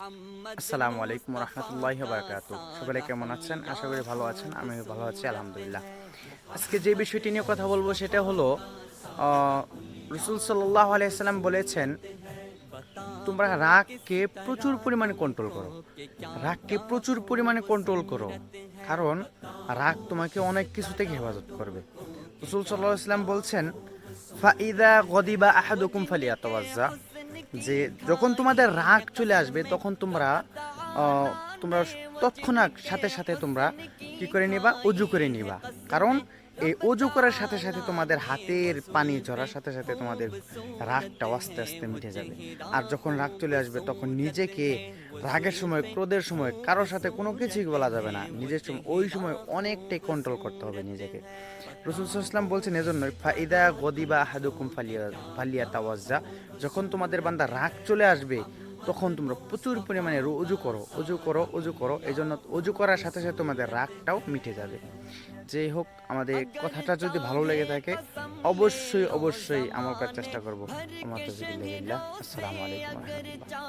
আসসালামু আলাইকুম রহমতুল্লাহি ওয়া বারাকাতুহু। সকলে কেমন আছেন? আশা করি ভালো আছেন। আমি ভালো আছি আলহামদুলিল্লাহ। আজকে যে বিষয়টি নিয়ে কথা বলবো সেটা হলো রাসূল সাল্লাল্লাহু আলাইহি সাল্লাম বলেছেন, তোমরা রাগকে প্রচুর পরিমাণে কন্ট্রোল করো। রাগকে প্রচুর পরিমাণে কন্ট্রোল করো, কারণ রাগ তোমাকে অনেক কিছু থেকে হেফাজত করবে। রাসূল সাল্লাল্লাহু আলাইহি সাল্লাম বলছেন, ফাইদা গদিবা আহাদুকুম ফালিয়াতাওয়াজ্জা, যে যখন তোমাদের রাগ চলে আসবে তখন আহ, তোমরা তৎক্ষণাৎ সাথে সাথে তোমরা কি করে নিবা? অজু করে নিবা। কারণ এই অজু করার সাথে সাথে তোমাদের হাতের পানি ঝরার সাথে সাথে তোমাদের রাগটাও আস্তে আস্তে মিটে যাবে। আর যখন রাগ চলে আসবে তখন নিজেকে রাগের সময়, ক্রোধের সময় কারোর সাথে কোনো কিছুই বলা যাবে না। নিজের সময় ওই সময় অনেকটাই কন্ট্রোল করতে হবে নিজেকে। রাসূল সাল্লাল্লাহু আলাইহি ওয়াসাল্লাম বলছেন এজন্য, ফাইদা গদিবা আহাদুকুম ফালিয়াতাওয়াজ্জা, যখন তোমাদের বান্দা রাগ চলে আসবে তখন তোমরা প্রচুর পরিমাণে অজু করো, অজু করো, অজু করো। এই জন্য অজু করার সাথে সাথে তোমাদের রাগটাও মিটে যাবে। যেই হোক, আমাদের কথাটা যদি ভালো লেগে থাকে অবশ্যই অবশ্যই আমল করার চেষ্টা করবো। আমার তৌফিক ইল্লা বিল্লাহ। আসসালামু আলাইকুম রহমতুল্লাহ।